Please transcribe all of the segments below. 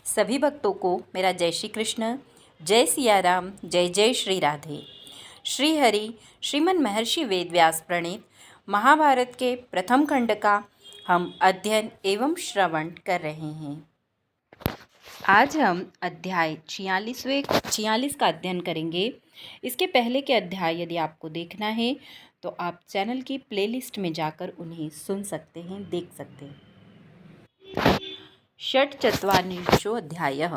सभी भक्तों को मेरा जय श्री कृष्ण, जय सिया राम, जय जय श्री राधे। श्री हरि श्रीमन महर्षि वेदव्यास प्रणीत महाभारत के प्रथम खंड का हम अध्ययन एवं श्रवण कर रहे हैं। आज हम अध्याय 46 का अध्ययन करेंगे। इसके पहले के अध्याय यदि आपको देखना है तो आप चैनल की प्लेलिस्ट में जाकर उन्हें सुन सकते हैं, देख सकते हैं। षट्चत्वारिंशो अध्यायः।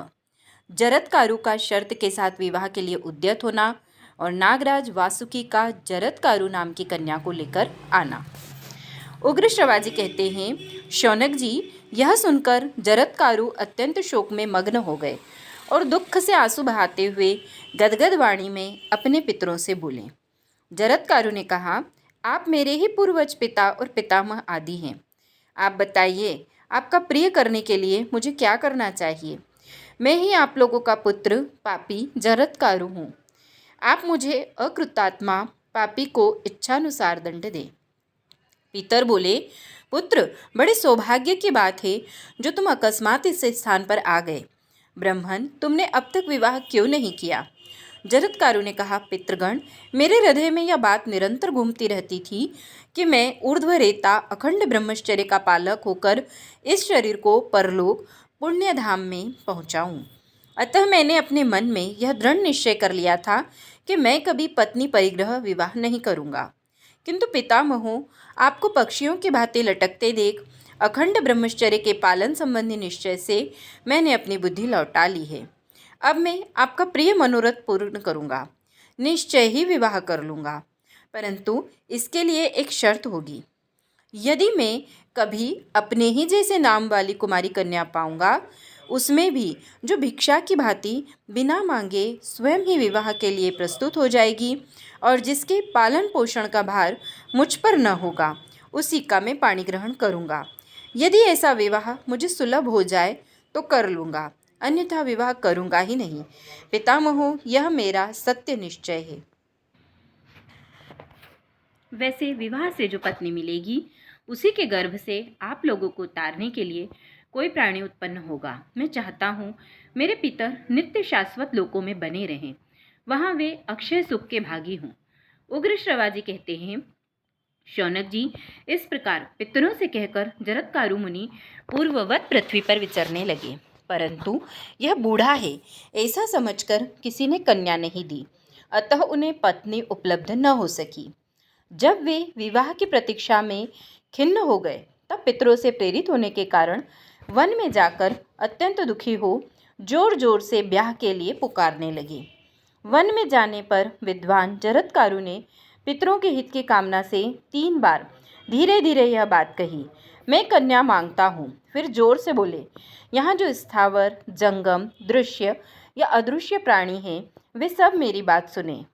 जरत्कारु का शर्त के साथ विवाह के लिए उद्यत होना और नागराज वासुकी का जरत्कारु नाम की कन्या को लेकर आना। उग्र श्रवाजी कहते हैं, शौनक जी, यह सुनकर जरत्कारु अत्यंत शोक में मग्न हो गए और दुख से आंसू बहाते हुए गदगद वाणी में अपने पितरों से बोले। जरत्कारु ने कहा, आप मेरे ही पूर्वज पिता और पितामह आदि हैं। आप बताइए, आपका प्रिय करने के लिए मुझे क्या करना चाहिए? मैं ही आप लोगों का पुत्र पापी जरत्कारु हूँ। आप मुझे अकृतात्मा पापी को इच्छानुसार दंड दें। पितर बोले, पुत्र, बड़े सौभाग्य की बात है जो तुम अकस्मात इस स्थान पर आ गए। ब्रह्मन, तुमने अब तक विवाह क्यों नहीं किया? जरत्कारु ने कहा, पितृगण, मेरे हृदय में यह बात निरंतर घूमती रहती थी कि मैं ऊर्ध्वरेता अखंड ब्रह्मचर्य का पालक होकर इस शरीर को परलोक पुण्य धाम में पहुँचाऊँ। अतः मैंने अपने मन में यह दृढ़ निश्चय कर लिया था कि मैं कभी पत्नी परिग्रह विवाह नहीं करूँगा। किंतु पितामहों, आपको पक्षियों की भांति लटकते देख अखंड ब्रह्मचर्य के पालन संबंधी निश्चय से मैंने अपनी बुद्धि लौटा ली है। अब मैं आपका प्रिय मनोरथ पूर्ण करूँगा, निश्चय ही विवाह कर लूँगा, परंतु इसके लिए एक शर्त होगी। यदि मैं कभी अपने ही जैसे नाम वाली कुमारी कन्या पाऊँगा, उसमें भी जो भिक्षा की भांति बिना मांगे स्वयं ही विवाह के लिए प्रस्तुत हो जाएगी और जिसके पालन पोषण का भार मुझ पर न होगा, उसी का मैं पाणी ग्रहण करूँगा। यदि ऐसा विवाह मुझे सुलभ हो जाए तो कर लूँगा, अन्यथा विवाह करूँगा ही नहीं। पितामहों, यह मेरा सत्य निश्चय है। वैसे विवाह से जो पत्नी मिलेगी उसी के गर्भ से आप लोगों को तारने के लिए कोई प्राणी उत्पन्न होगा। मैं चाहता हूँ मेरे पितर नित्य शाश्वत लोकों में बने रहें, वहाँ वे अक्षय सुख के भागी हों। उग्र श्रवाजी कहते हैं, शौनक जी, इस प्रकार पितरों से कहकर जरत्कारु मुनि पूर्ववत पृथ्वी पर विचरने लगे, परंतु यह बूढ़ा है ऐसा समझकर किसी ने कन्या नहीं दी, अतः उन्हें पत्नी उपलब्ध न हो सकी। जब वे विवाह की प्रतीक्षा में खिन्न हो गए तब पितरों से प्रेरित होने के कारण वन में जाकर अत्यंत दुखी हो जोर जोर से ब्याह के लिए पुकारने लगे। वन में जाने पर विद्वान जरत्कारु ने पितरों के हित की कामना से 3 बार धीरे धीरे यह बात कही, मैं कन्या मांगता हूँ। फिर जोर से बोले, यहाँ जो स्थावर, जंगम, दृश्य या अदृश्य प्राणी हैं, वे सब मेरी बात सुने।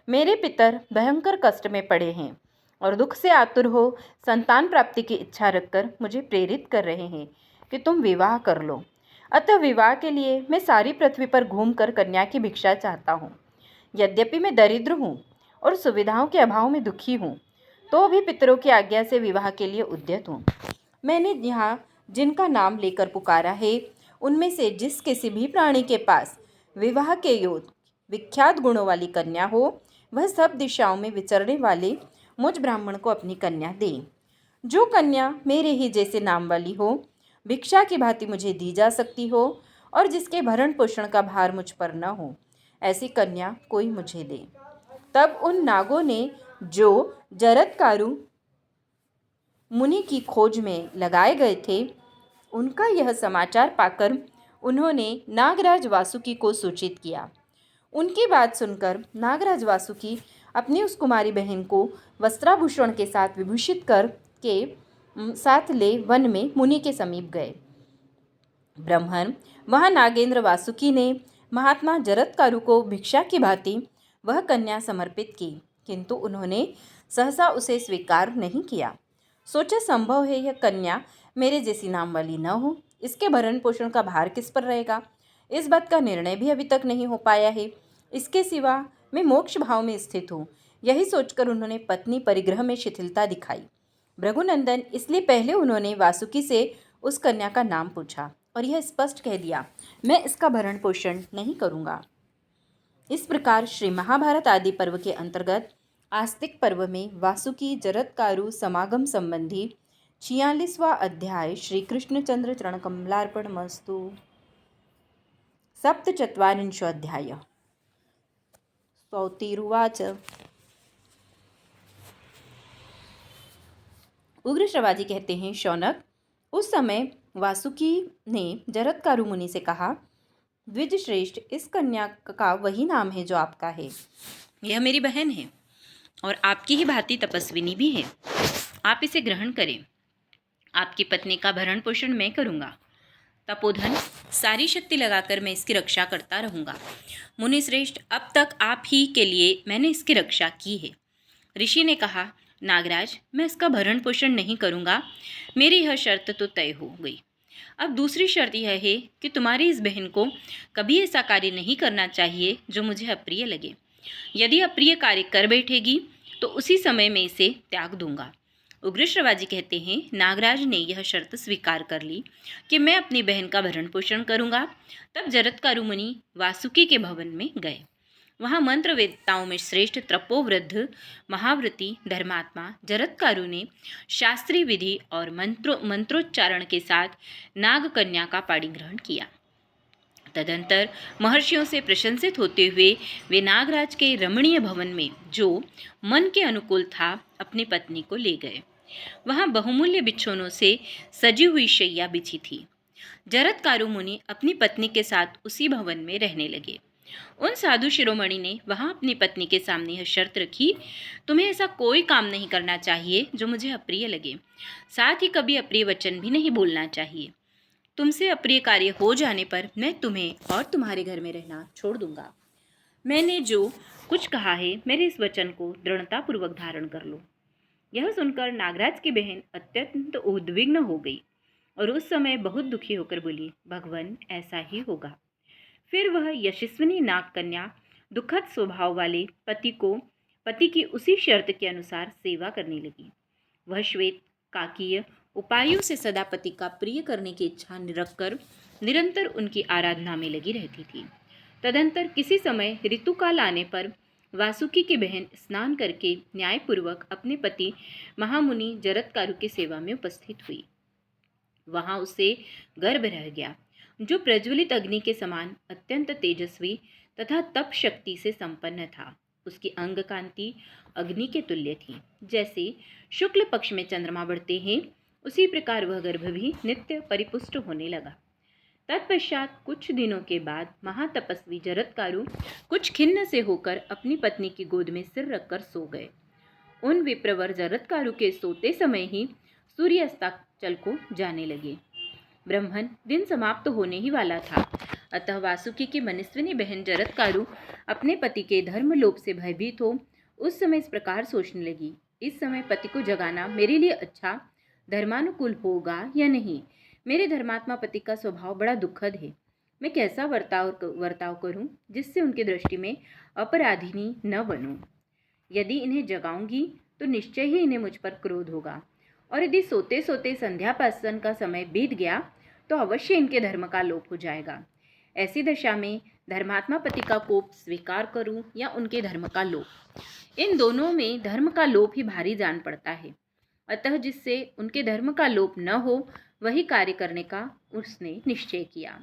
मेरे पितर भयंकर कष्ट में पड़े हैं और दुख से आतुर हो संतान प्राप्ति की इच्छा रखकर मुझे प्रेरित कर रहे हैं कि तुम विवाह कर लो। अतः विवाह के लिए मैं सारी पृथ्वी पर घूमकर कन्या की भिक्षा चाहता हूँ। यद्यपि मैं दरिद्र हूँ और सुविधाओं के अभाव में दुखी हूँ, तो भी पितरों की आज्ञा से विवाह के लिए उद्यत हूँ। मैंने यहाँ जिनका नाम लेकर पुकारा है, उनमें से जिस किसी भी प्राणी के पास विवाह के योग्य विख्यात गुणों वाली कन्या हो, वह सब दिशाओं में विचरने वाले मुझ ब्राह्मण को अपनी कन्या दें। जो कन्या मेरे ही जैसे नाम वाली हो, भिक्षा की भांति मुझे दी जा सकती हो और जिसके भरण पोषण का भार मुझ पर न हो, ऐसी कन्या कोई मुझे दे। तब उन नागों ने जो जरत्कारु मुनि की खोज में लगाए गए थे, उनका यह समाचार पाकर उन्होंने नागराज वासुकी को सूचित किया। उनकी बात सुनकर नागराज वासुकी अपनी उस कुमारी बहन को वस्त्राभूषण के साथ विभूषित कर के साथ ले वन में मुनि के समीप गए। ब्रह्मन, वहाँ नागेंद्र वासुकी ने महात्मा जरत्कारु को भिक्षा की भांति वह कन्या समर्पित की, किंतु उन्होंने सहसा उसे स्वीकार नहीं किया। सोचा, संभव है यह कन्या मेरे जैसी नाम वाली न हो, इसके भरण पोषण का भार किस पर रहेगा? इस बात का निर्णय भी अभी तक नहीं हो पाया है। इसके सिवा मैं मोक्ष भाव में स्थित हूँ, यही सोचकर उन्होंने पत्नी परिग्रह में शिथिलता दिखाई। भृगुनंदन, इसलिए पहले उन्होंने वासुकी से उस कन्या का नाम पूछा और यह स्पष्ट कह दिया, मैं इसका भरण पोषण नहीं करूँगा। इस प्रकार श्री महाभारत आदि पर्व के अंतर्गत आस्तिक पर्व में वासुकी जरत्कारु समागम संबंधी 46वां अध्याय श्री कृष्णचंद्र चरणकमलार्पणमस्तु। सप्तचत्वारिंशोऽध्यायः। सौतिरुवाच। उग्र श्रवाजी कहते हैं, शौनक, उस समय वासुकी ने जरत्कारु मुनि से कहा, द्विज श्रेष्ठ, इस कन्या का वही नाम है जो आपका है। यह मेरी बहन है और आपकी ही भांति तपस्विनी भी है। आप इसे ग्रहण करें। आपकी पत्नी का भरण पोषण मैं करूँगा। तपोधन सारी शक्ति लगाकर मैं इसकी रक्षा करता रहूँगा। मुनि श्रेष्ठ, अब तक आप ही के लिए मैंने इसकी रक्षा की है। ऋषि ने कहा, नागराज, मैं इसका भरण पोषण नहीं करूँगा। मेरी यह शर्त तो तय हो गई। अब दूसरी शर्त यह है कि तुम्हारी इस बहन को कभी ऐसा कार्य नहीं करना चाहिए जो मुझे अप्रिय लगे। यदि अप्रिय कार्य कर बैठेगी तो उसी समय मैं इसे त्याग दूंगा। उग्र श्रवाजी कहते हैं, नागराज ने यह शर्त स्वीकार कर ली कि मैं अपनी बहन का भरण पोषण करूंगा। तब जरत्कारु मुनि वासुकी के भवन में गए। वहाँ मंत्र वेदताओं में श्रेष्ठ तपोवृद्ध महाव्रती धर्मात्मा जरत्कारु ने शास्त्रीय विधि और मंत्रोच्चारण के साथ नाग कन्या का पाणी ग्रहण किया। तदंतर महर्षियों से प्रशंसित होते हुए वे नागराज के रमणीय भवन में, जो मन के अनुकूल था, अपनी पत्नी को ले गए। वहाँ बहुमूल्य बिछौनों से सजी हुई शैया बिछी थी। जरत्कारु मुनि अपनी पत्नी के साथ उसी भवन में रहने लगे। उन साधु शिरोमणि ने वहाँ अपनी पत्नी के सामने यह शर्त रखी, तुम्हें ऐसा कोई काम नहीं करना चाहिए जो मुझे अप्रिय लगे। साथ ही कभी अप्रिय वचन भी नहीं बोलना चाहिए। तुमसे अप्रिय कार्य हो जाने पर मैं तुम्हें और तुम्हारे घर में रहना छोड़ दूंगा। मैंने जो कुछ कहा है, मेरे इस वचन को दृढ़तापूर्वक धारण कर लो। यह सुनकर नागराज की बहन अत्यंत उद्विग्न हो गई और उस समय बहुत दुखी होकर बोली, भगवान, ऐसा ही होगा। फिर वह यशस्विनी नाग कन्या दुखद स्वभाव वाले पति की उसी शर्त के अनुसार सेवा करने लगी। वह श्वेत काकीय उपायों से सदा पति का प्रिय करने की इच्छा रखकर निरंतर उनकी आराधना में लगी रहती थी। तदंतर किसी समय ऋतुकाल आने पर वासुकी की बहन स्नान करके न्यायपूर्वक अपने पति महामुनि जरत्कारु की सेवा में उपस्थित हुई। वहां उसे गर्भ रह गया, जो प्रज्वलित अग्नि के समान अत्यंत तेजस्वी तथा तप शक्ति से संपन्न था। उसकी अंग कांति अग्नि के तुल्य थी। जैसे शुक्ल पक्ष में चंद्रमा बढ़ते हैं, उसी प्रकार वह गर्भ भी नित्य परिपुष्ट होने लगा। तत्पश्चात कुछ दिनों के बाद महातपस्वी जरत्कारु कुछ खिन्न से होकर अपनी पत्नी की गोद में सिर रखकर सो गए। उन विप्रवर जरत्कारु के सोते समय ही सूर्य अस्ताचल को जाने लगे। ब्रह्मन दिन समाप्त होने ही वाला था। अतः वासुकी की मनस्विनी बहन जरत्कारु अपने पति के धर्मलोभ से भयभीत हो उस समय इस प्रकार सोचने लगी, इस समय पति को जगाना मेरे लिए अच्छा धर्मानुकूल होगा या नहीं। मेरे धर्मात्मा पति का स्वभाव बड़ा दुखद है। मैं कैसा वर्ताव करूं जिससे उनकी दृष्टि में अपराधिनी न बनूं। यदि इन्हें जगाऊंगी तो निश्चय ही इन्हें मुझ पर क्रोध होगा, और यदि सोते सोते संध्यापासन का समय बीत गया तो अवश्य इनके धर्म का लोप हो जाएगा। ऐसी दशा में धर्मात्मा पति का कोप स्वीकार करूं या उनके धर्म का लोप, इन दोनों में धर्म का लोप ही भारी जान पड़ता है। अतः जिससे उनके धर्म का लोप न हो वही कार्य करने का उसने निश्चय किया।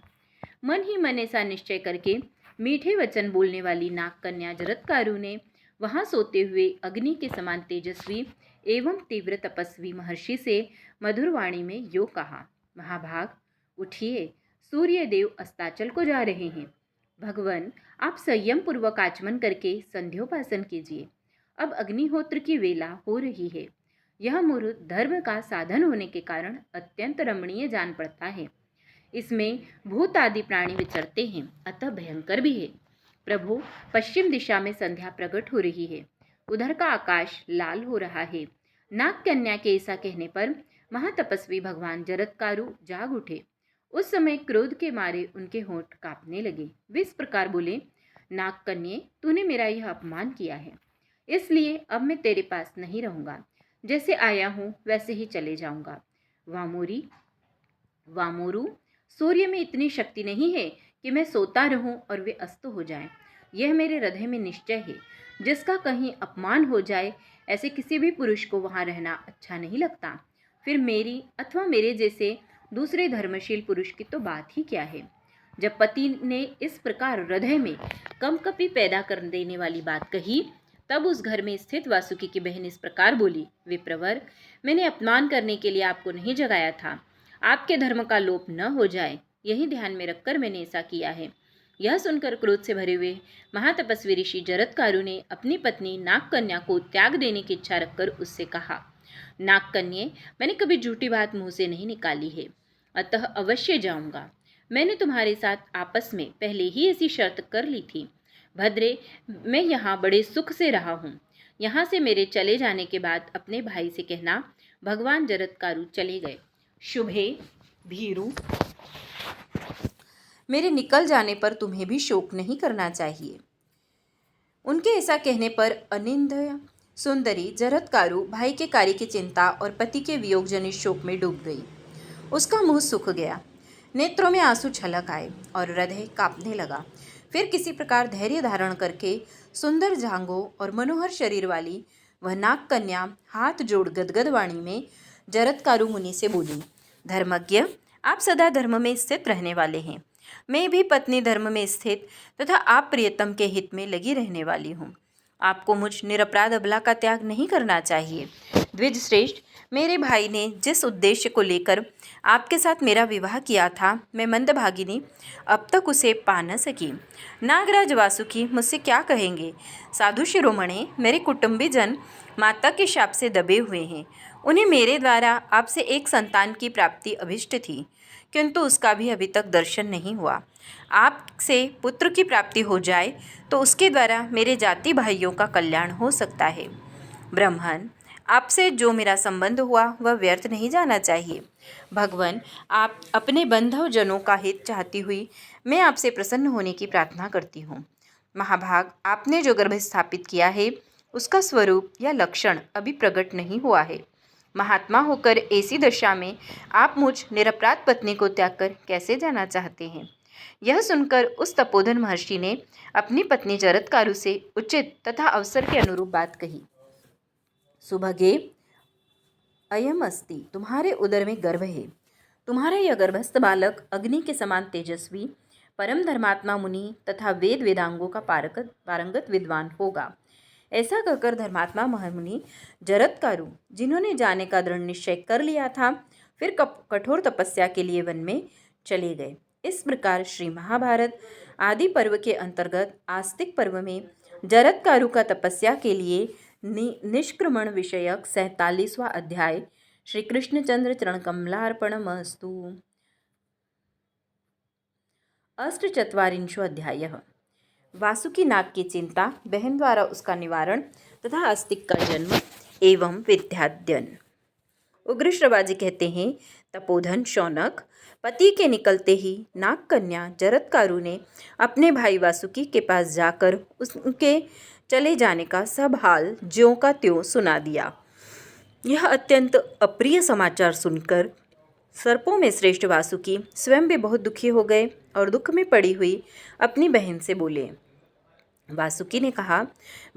मन ही मन ऐसा निश्चय करके मीठे वचन बोलने वाली नाग कन्या जरत्कारु ने वहां सोते हुए अग्नि के समान तेजस्वी एवं तीव्र तपस्वी महर्षि से मधुर वाणी में यो कहा, महाभाग, उठिए, सूर्य देव अस्ताचल को जा रहे हैं। भगवान, आप संयम पूर्वक आचमन करके संध्योपासन कीजिए। अब अग्निहोत्र की वेला हो रही है। यह मुहूर्त धर्म का साधन होने के कारण अत्यंत रमणीय जान पड़ता है। इसमें भूत आदि प्राणी विचरते हैं, अतः भयंकर भी है। प्रभु, पश्चिम दिशा में संध्या प्रकट हो रही है। उधर का आकाश लाल हो रहा है। नाग कन्या के ऐसा कहने पर महातपस्वी भगवान जरत्कारु जाग उठे। उस समय क्रोध के मारे उनके होंठ कांपने लगे। वे इस प्रकार बोले, नाग कन्ये, तूने मेरा यह अपमान किया है, इसलिए अब मैं तेरे पास नहीं रहूंगा। जैसे आया हूँ वैसे ही चले जाऊंगा। वामोरू, सूर्य में इतनी शक्ति नहीं है कि मैं सोता रहूं और वे अस्त हो जाएं। यह मेरे हृदय में निश्चय है। जिसका कहीं अपमान हो जाए, ऐसे किसी भी पुरुष को वहां रहना अच्छा नहीं लगता। फिर मेरी अथवा मेरे जैसे दूसरे धर्मशील पुरुष की तो बात ही क्या है। जब पति ने इस प्रकार हृदय में कंपकपी पैदा कर देने वाली बात कही, तब उस घर में स्थित वासुकी की बहन इस प्रकार बोली, विप्रवर, मैंने अपमान करने के लिए आपको नहीं जगाया था। आपके धर्म का लोप न हो जाए, यही ध्यान में रखकर मैंने ऐसा किया है। यह सुनकर क्रोध से भरे हुए महातपस्वी ऋषि जरत्कारु ने अपनी पत्नी नागकन्या को त्याग देने की इच्छा रखकर उससे कहा, नागकन्ये, मैंने कभी झूठी बात मुंह से नहीं निकाली है, अतः अवश्य जाऊंगा। मैंने तुम्हारे साथ आपस में पहले ही ऐसी शर्त कर ली थी। भद्रे, मैं यहाँ बड़े सुख से रहा हूँ। यहाँ से मेरे चले जाने के बाद अपने भाई से कहना, भगवान जरत्कारु चले गए। शुभे, भीरु, मेरे निकल जाने पर तुम्हें भी शोक नहीं करना चाहिए। उनके ऐसा कहने पर अनिंद्य सुंदरी जरत्कारु भाई के कार्य की चिंता और पति के वियोग जनित शोक में डूब गई। उसका मुंह सूख गया, नेत्रों में आंसू छलक आए और हृदय कांपने लगा। फिर किसी प्रकार धैर्य धारण करके सुंदर जांघों और मनोहर शरीर वाली वह नागकन्या हाथ जोड़ गदगद वाणी में जरत्कारु मुनि से बोली, धर्मज्ञ, आप सदा धर्म में स्थित रहने वाले हैं। मैं भी पत्नी धर्म में स्थित तथा आप प्रियतम के हित में लगी रहने वाली हूँ। आपको मुझ निरपराध अबला का त्याग नहीं करना चाहिए। द्विज श्रेष्ठ, मेरे भाई ने जिस उद्देश्य को लेकर आपके साथ मेरा विवाह किया था, मैं मंदभागिनी अब तक उसे पा न सकी। नागराज वासुकी मुझसे क्या कहेंगे? साधु शिरोमणि, मेरे कुटुंबी जन माता के शाप से दबे हुए हैं। उन्हें मेरे द्वारा आपसे एक संतान की प्राप्ति अभिष्ट थी, किंतु उसका भी अभी तक दर्शन नहीं हुआ। आपसे पुत्र की प्राप्ति हो जाए तो उसके द्वारा मेरे जाति भाइयों का कल्याण हो सकता है। ब्राह्मण, आपसे जो मेरा संबंध हुआ वह व्यर्थ नहीं जाना चाहिए। भगवान, आप अपने बंधव जनों का हित चाहती हुई मैं आपसे प्रसन्न होने की प्रार्थना करती हूँ। महाभाग, आपने जो गर्भ स्थापित किया है उसका स्वरूप या लक्षण अभी प्रकट नहीं हुआ है। महात्मा होकर ऐसी दशा में आप मुझ निरपराध पत्नी को त्याग कर कैसे जाना चाहते हैं? यह सुनकर उस तपोधन महर्षि ने अपनी पत्नी जरत्कारु से उचित तथा अवसर के अनुरूप बात कही। सुभगे, अयम अस्ति, तुम्हारे उदर में गर्भ है। तुम्हारा यह गर्भस्थ बालक अग्नि के समान तेजस्वी, परम धर्मात्मा मुनि तथा वेद वेदांगों का पारंगत विद्वान होगा। ऐसा कहकर धर्मात्मा महामुनि जरत्कारु, जिन्होंने जाने का दृढ़ निश्चय कर लिया था, फिर कठोर तपस्या के लिए वन में चले गए। इस प्रकार श्री महाभारत आदि पर्व के अंतर्गत आस्तिक पर्व में जरत्कारु का तपस्या के लिए निष्क्रमण विषयक 47वां अध्याय श्री कृष्णचंद्र चरणकमलार्पणमस्तु। अष्टचत्वारिंशो अध्यायः। वासुकी नाग की चिंता, बहन द्वारा उसका निवारण तथा आस्तिक का जन्म एवं विद्याध्ययन। उग्र श्रवाजी कहते हैं, तपोधन शौनक, पति के निकलते ही नागकन्या जरत्कारु ने अपने भाई वासुकी के पास जाकर उसके चले जाने का सब हाल ज्यों का त्यों सुना दिया। यह अत्यंत अप्रिय समाचार सुनकर सर्पों में श्रेष्ठ वासुकी स्वयं भी बहुत दुखी हो गए और दुख में पड़ी हुई अपनी बहन से बोले। वासुकी ने कहा,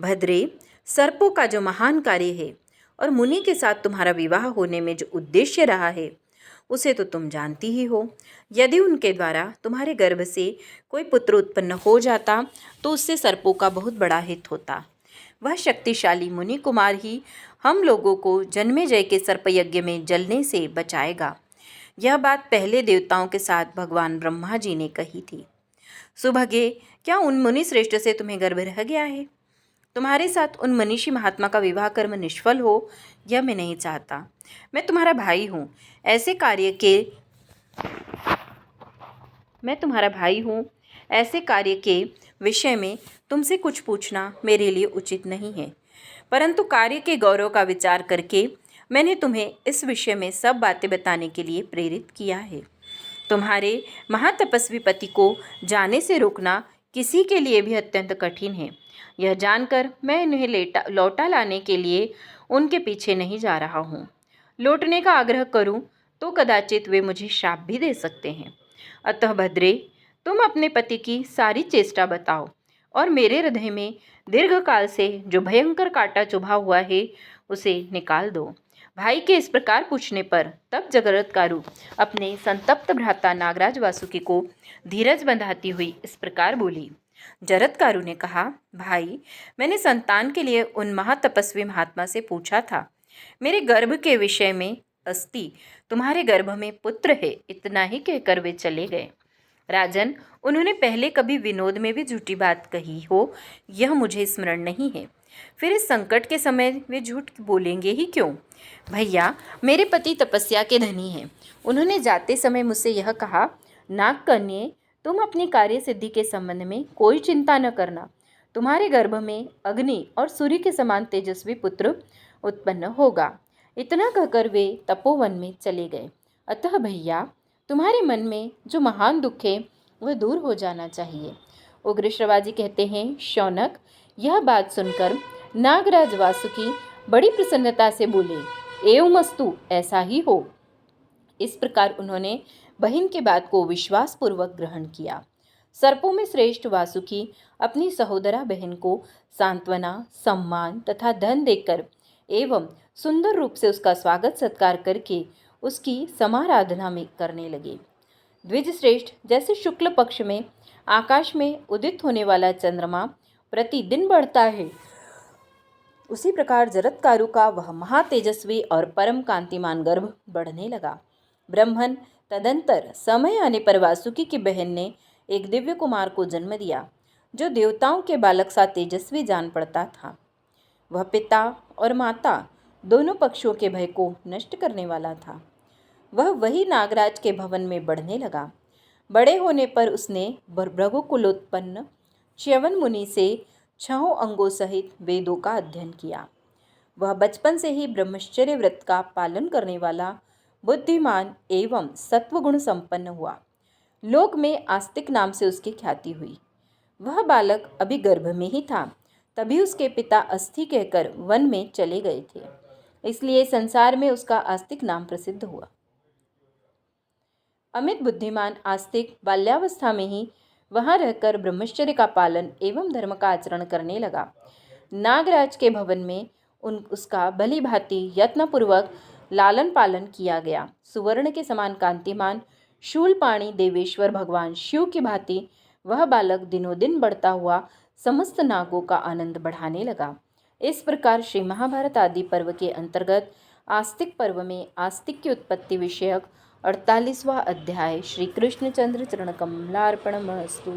भद्रे, सर्पों का जो महान कार्य है और मुनि के साथ तुम्हारा विवाह होने में जो उद्देश्य रहा है उसे तो तुम जानती ही हो। यदि उनके द्वारा तुम्हारे गर्भ से कोई पुत्र उत्पन्न हो जाता तो उससे सर्पों का बहुत बड़ा हित होता। वह शक्तिशाली मुनि कुमार ही हम लोगों को जन्मेजय के सर्पयज्ञ में जलने से बचाएगा। यह बात पहले देवताओं के साथ भगवान ब्रह्मा जी ने कही थी। सुभगे, क्या उन मुनि श्रेष्ठ से तुम्हें गर्भ रह गया है? तुम्हारे साथ उन मनीषी महात्मा का विवाह कर्म निष्फल हो, यह मैं नहीं चाहता। मैं तुम्हारा भाई हूँ, ऐसे कार्य के विषय में तुमसे कुछ पूछना मेरे लिए उचित नहीं है, परंतु कार्य के गौरव का विचार करके मैंने तुम्हें इस विषय में सब बातें बताने के लिए प्रेरित किया है। तुम्हारे महातपस्वी पति को जाने से रोकना किसी के लिए भी अत्यंत कठिन है। यह जानकर मैं उन्हें लौटा लाने के लिए उनके पीछे नहीं जा रहा हूँ। लौटने का आग्रह करूँ तो कदाचित वे मुझे शाप भी दे सकते हैं। अतः भद्रे, तुम अपने पति की सारी चेष्टा बताओ और मेरे हृदय में दीर्घकाल से जो भयंकर कांटा चुभा हुआ है उसे निकाल दो। भाई के इस प्रकार पूछने पर तब जगरत्कारु अपने संतप्त भ्राता नागराज वासुकी को धीरज बंधाती हुई इस प्रकार बोली। जरत्कारु ने कहा, भाई, मैंने संतान के लिए उन महातपस्वी महात्मा से पूछा था। मेरे गर्भ के विषय में अस्ति, तुम्हारे गर्भ में पुत्र है, इतना ही कहकर वे चले गए। राजन, उन्होंने पहले कभी विनोद में भी झूठी बात कही हो, यह मुझे स्मरण नहीं है। फिर इस संकट के समय वे झूठ बोलेंगे ही क्यों? भैया, मेरे पति तपस्या के धनी हैं। उन्होंने जाते समय मुझसे यह कहा, नागकन्ये, तुम अपनी कार्य सिद्धि के संबंध में कोई चिंता न करना। तुम्हारे गर्भ में अग्नि और सूर्य के समान तेजस्वी पुत्र उत्पन्न होगा। इतना कहकर वे तपोवन में चले गए। अतः भैया, तुम्हारे मन में जो महान दुख है वह दूर हो जाना चाहिए। उग्र श्रवाजी कहते हैं, शौनक, यह बात सुनकर नागराज वासुकी बड़ी प्रसन्नता से बोले, एवमस्तु, ऐसा ही हो। इस प्रकार उन्होंने बहन के बात को विश्वासपूर्वक ग्रहण किया। सर्पों में श्रेष्ठ वासुकी अपनी सहोदरा बहन को सांत्वना, सम्मान तथा धन देकर एवं सुंदर रूप से उसका स्वागत सत्कार करके उसकी समाराधना में करने लगे। द्विज श्रेष्ठ, जैसे शुक्ल पक्ष में आकाश में उदित होने वाला चंद्रमा प्रतिदिन बढ़ता है, उसी प्रकार जरत्कारु का वह महातेजस्वी और परम कांतिमान गर्भ बढ़ने लगा। ब्रह्मन, तदंतर समय आने पर वासुकी की बहन ने एक दिव्य कुमार को जन्म दिया, जो देवताओं के बालक सा तेजस्वी जान पड़ता था। वह पिता और माता दोनों पक्षों के भय को नष्ट करने वाला था। वह वही नागराज के भवन में बढ़ने लगा। बड़े होने पर उसने भृगुकुलोत्पन्न च्यवन मुनि से 6 अंगों सहित वेदों का अध्ययन किया। वह बचपन से ही ब्रह्मचर्य व्रत का पालन करने वाला, बुद्धिमान एवं सत्वगुण संपन्न हुआ। लोक में आस्तिक नाम से उसकी ख्याति हुई। वह बालक अभी गर्भ में ही था, तभी उसके पिता अस्थि कहकर वन में चले गए थे, इसलिए संसार में उसका आस्तिक नाम प्रसिद्ध हुआ। अमित बुद्धिमान आस्तिक बाल्यावस्था में ही वहां रहकर ब्रह्मचर्य का पालन एवं धर्म का आचरण करने लगा। नागराज के भवन में उसका भली भांति यत्नपूर्वक लालन पालन किया गया। सुवर्ण के समान कांतिमान शूलपाणी देवेश्वर भगवान शिव की भांति वह बालक दिनों दिन बढ़ता हुआ समस्त नागों का आनंद बढ़ाने लगा। इस प्रकार श्री महाभारत आदि पर्व के अंतर्गत आस्तिक पर्व में आस्तिक की उत्पत्ति विषयक 48वां अध्याय श्री कृष्णचंद्र चरण कमलार्पणमस्तु।